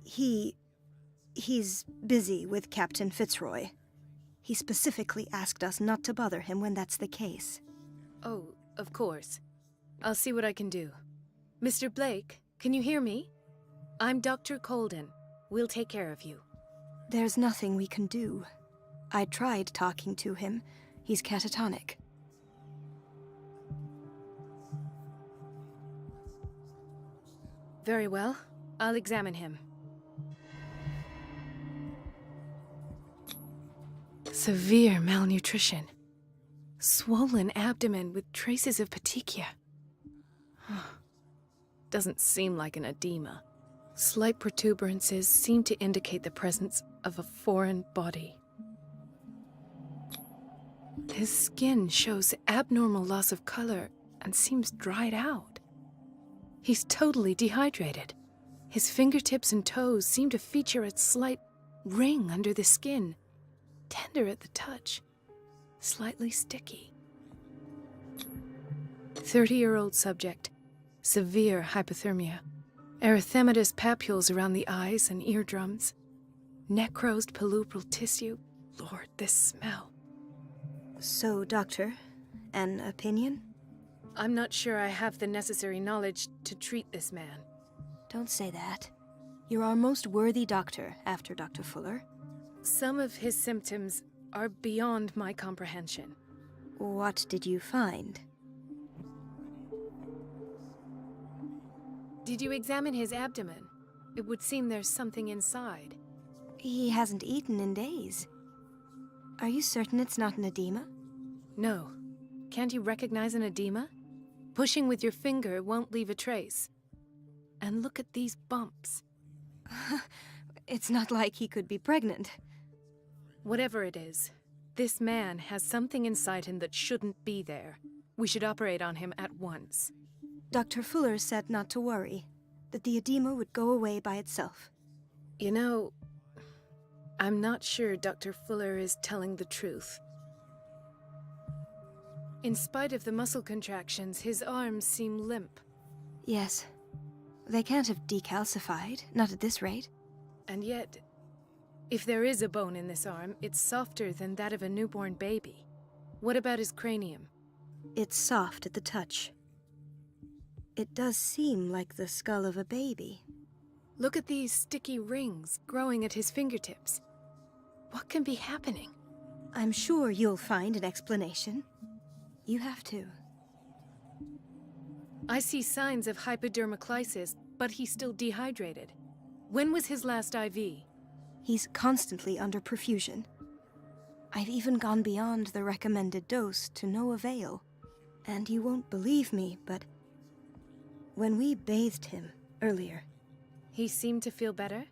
He's busy with Captain Fitzroy. He specifically asked us not to bother him when that's the case. Oh, of course. I'll see what I can do. Mr. Blake, can you hear me? I'm Dr. Colden. We'll take care of you. There's nothing we can do. I tried talking to him. He's catatonic. Very well. I'll examine him. Severe malnutrition. Swollen abdomen with traces of petechia. Doesn't seem like an edema. Slight protuberances seem to indicate the presence of a foreign body. His skin shows abnormal loss of color and seems dried out. He's totally dehydrated. His fingertips and toes seem to feature a slight ring under the skin, tender at the touch, slightly sticky. 30-year-old subject, severe hypothermia, erythematous papules around the eyes and eardrums, necrosed palpebral tissue. Lord, this smell. So, Doctor, an opinion? I'm not sure I have the necessary knowledge to treat this man. Don't say that. You're our most worthy doctor after Dr. Fuller. Some of his symptoms are beyond my comprehension. What did you find? Did you examine his abdomen? It would seem there's something inside. He hasn't eaten in days. Are you certain it's not an edema? No. Can't you recognize an edema? Pushing with your finger won't leave a trace. And look at these bumps. It's not like he could be pregnant. Whatever it is, this man has something inside him that shouldn't be there. We should operate on him at once. Dr. Fuller said not to worry, that the edema would go away by itself. You know, I'm not sure Dr. Fuller is telling the truth. In spite of the muscle contractions, his arms seem limp. Yes. They can't have decalcified, not at this rate. And yet, if there is a bone in this arm, it's softer than that of a newborn baby. What about his cranium? It's soft at the touch. It does seem like the skull of a baby. Look at these sticky rings growing at his fingertips. What can be happening? I'm sure you'll find an explanation. You have to. I see signs of hypodermoclysis, but he's still dehydrated. When was his last IV? He's constantly under perfusion. I've even gone beyond the recommended dose to no avail. And you won't believe me, but when we bathed him earlier... He seemed to feel better?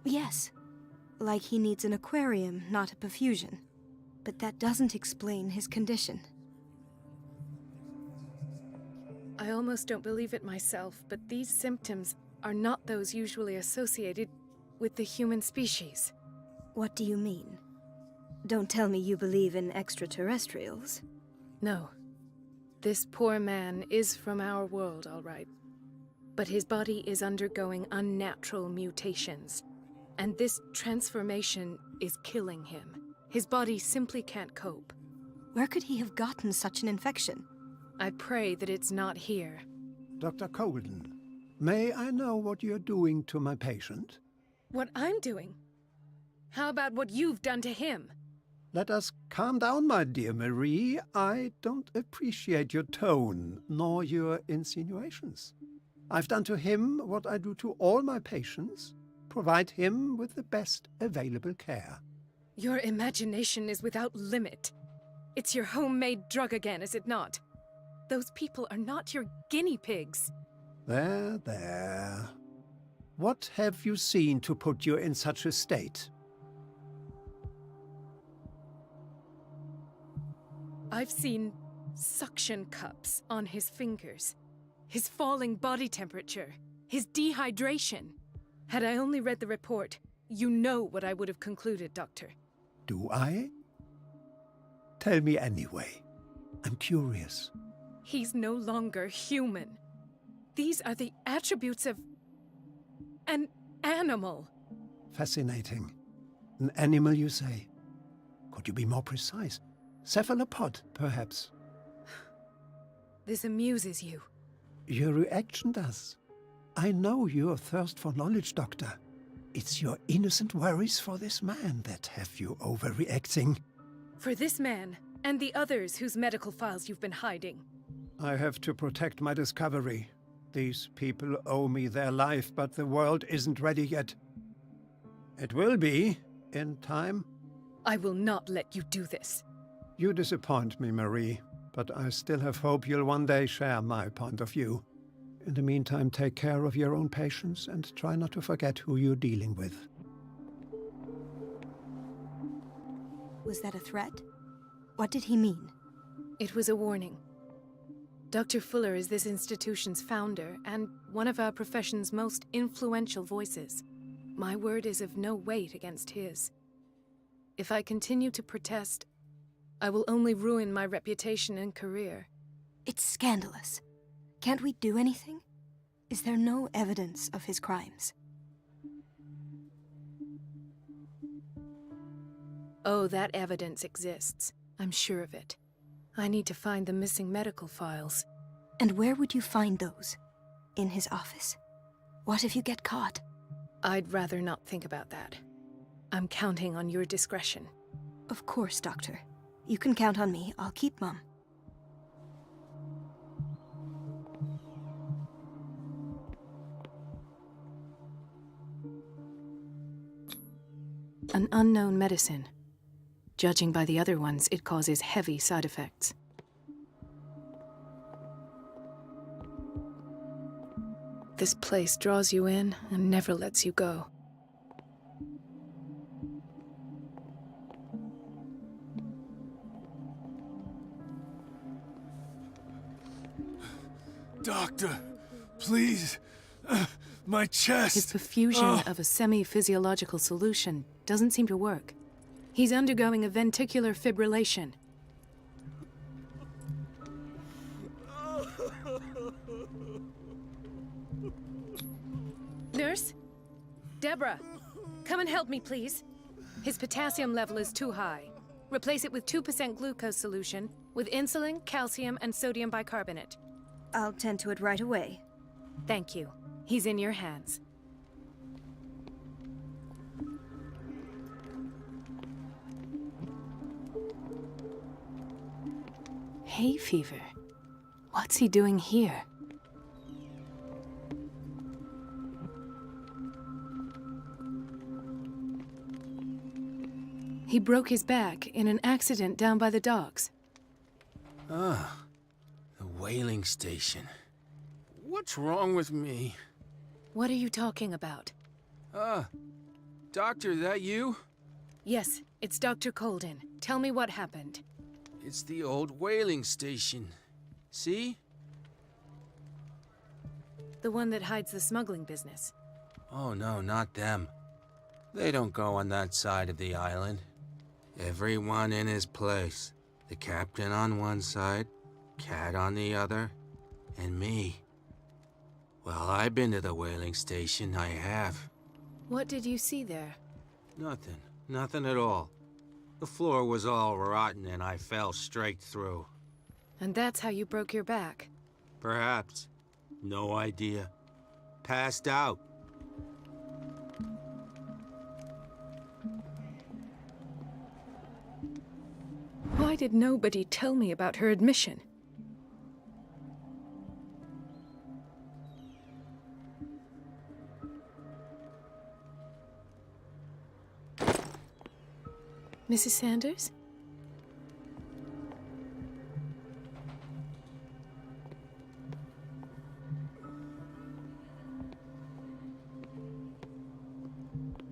Yes. Like he needs an aquarium, not a perfusion. But that doesn't explain his condition. I almost don't believe it myself, but these symptoms are not those usually associated with the human species. What do you mean? Don't tell me you believe in extraterrestrials. No. This poor man is from our world, all right. But his body is undergoing unnatural mutations. And this transformation is killing him. His body simply can't cope. Where could he have gotten such an infection? I pray that it's not here. Dr. Colden, may I know what you're doing to my patient? What I'm doing? How about what you've done to him? Let us calm down, my dear Marie. I don't appreciate your tone, nor your insinuations. I've done to him what I do to all my patients, provide him with the best available care. Your imagination is without limit. It's your homemade drug again, is it not? Those people are not your guinea pigs. There, there. What have you seen to put you in such a state? I've seen suction cups on his fingers, his falling body temperature, his dehydration. Had I only read the report, you know what I would have concluded, Doctor. Do I? Tell me anyway. I'm curious. He's no longer human. These are the attributes of an animal. Fascinating. An animal, you say? Could you be more precise? Cephalopod, perhaps? This amuses you. Your reaction does. I know your thirst for knowledge, Doctor. It's your innocent worries for this man that have you overreacting. For this man, and the others whose medical files you've been hiding. I have to protect my discovery. These people owe me their life, but the world isn't ready yet. It will be, in time. I will not let you do this. You disappoint me, Marie, but I still have hope you'll one day share my point of view. In the meantime, take care of your own patients and try not to forget who you're dealing with. Was that a threat? What did he mean? It was a warning. Dr. Fuller is this institution's founder and one of our profession's most influential voices. My word is of no weight against his. If I continue to protest, I will only ruin my reputation and career. It's scandalous. Can't we do anything? Is there no evidence of his crimes? Oh, that evidence exists. I'm sure of it. I need to find the missing medical files. And where would you find those? In his office? What if you get caught? I'd rather not think about that. I'm counting on your discretion. Of course, Doctor. You can count on me. I'll keep Mum. An unknown medicine. Judging by the other ones, it causes heavy side effects. This place draws you in and never lets you go. Doctor, please. My chest. His perfusion of a semi-physiological solution doesn't seem to work. He's undergoing a ventricular fibrillation. Nurse? Deborah, come and help me, please. His potassium level is too high. Replace it with 2% glucose solution with insulin, calcium, and sodium bicarbonate. I'll tend to it right away. Thank you. He's in your hands. Hay fever. What's he doing here? He broke his back in an accident down by the docks. Ah, the whaling station. What's wrong with me? What are you talking about? Doctor, that you? Yes, it's Dr. Colden. Tell me what happened. It's the old whaling station. See? The one that hides the smuggling business. Oh no, not them. They don't go on that side of the island. Everyone in his place. The captain on one side, Cat on the other, and me. Well, I've been to the whaling station, I have. What did you see there? Nothing. Nothing at all. The floor was all rotten and I fell straight through. And that's how you broke your back. Perhaps. No idea. Passed out. Why did nobody tell me about her admission? Mrs. Sanders?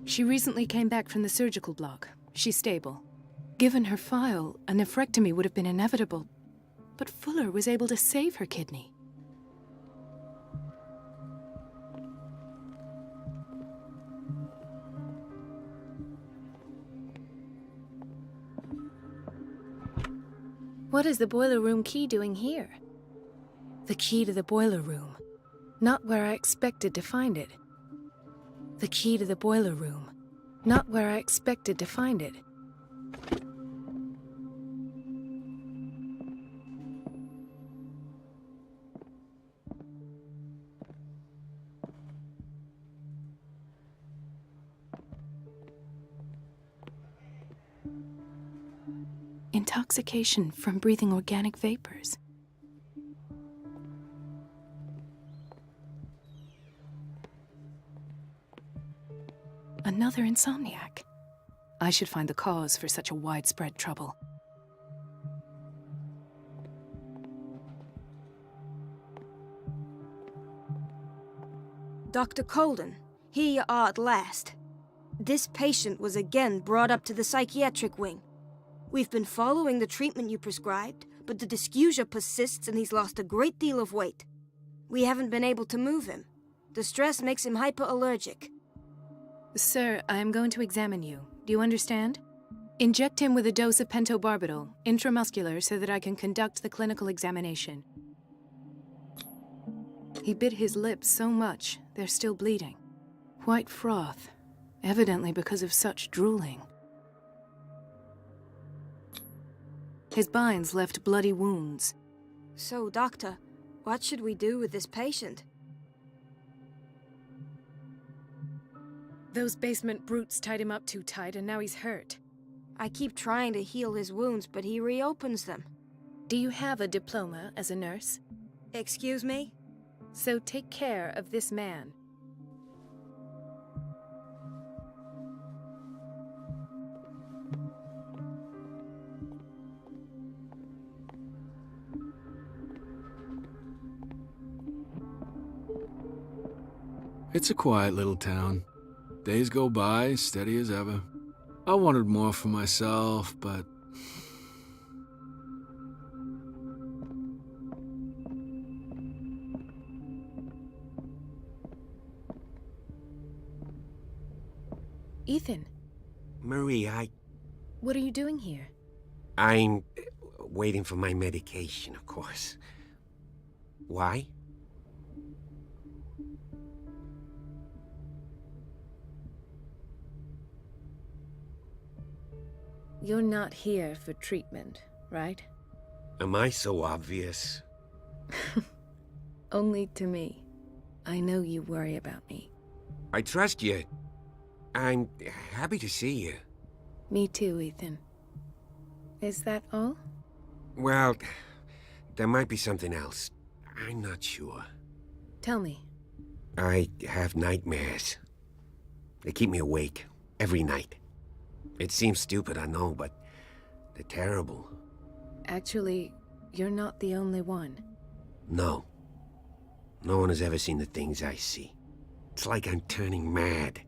She recently came back from the surgical block. She's stable. Given her file, a nephrectomy would have been inevitable, but Fuller was able to save her kidney. What is the boiler room key doing here? The key to the boiler room. Not where I expected to find it. The key to the boiler room. Not where I expected to find it. Intoxication from breathing organic vapors. Another insomniac. I should find the cause for such a widespread trouble. Dr. Colden, here you are at last. This patient was again brought up to the psychiatric wing. We've been following the treatment you prescribed, but the dysgeusia persists and he's lost a great deal of weight. We haven't been able to move him. The stress makes him hyperallergic. Sir, I am going to examine you. Do you understand? Inject him with a dose of pentobarbital, intramuscular, so that I can conduct the clinical examination. He bit his lips so much, they're still bleeding. White froth, evidently because of such drooling. His binds left bloody wounds. So, Doctor, what should we do with this patient? Those basement brutes tied him up too tight, and now he's hurt. I keep trying to heal his wounds, but he reopens them. Do you have a diploma as a nurse? Excuse me? So take care of this man. It's a quiet little town. Days go by, steady as ever. I wanted more for myself, but... Ethan, Marie, what are you doing here? I'm waiting for my medication, of course. Why? You're not here for treatment, right? Am I so obvious? Only to me. I know you worry about me. I trust you. I'm happy to see you. Me too, Ethan. Is that all? Well, there might be something else. I'm not sure. Tell me. I have nightmares. They keep me awake every night. It seems stupid, I know, but they're terrible. Actually, you're not the only one. No. No one has ever seen the things I see. It's like I'm turning mad.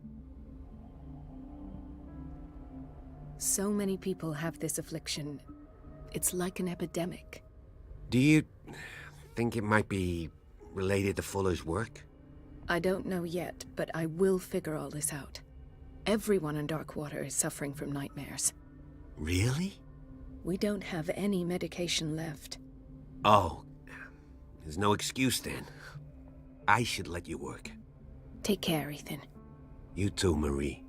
So many people have this affliction. It's like an epidemic. Do you think it might be related to Fuller's work? I don't know yet, but I will figure all this out. Everyone in Darkwater is suffering from nightmares. Really? We don't have any medication left. Oh, there's no excuse then. I should let you work. Take care, Ethan. You too, Marie.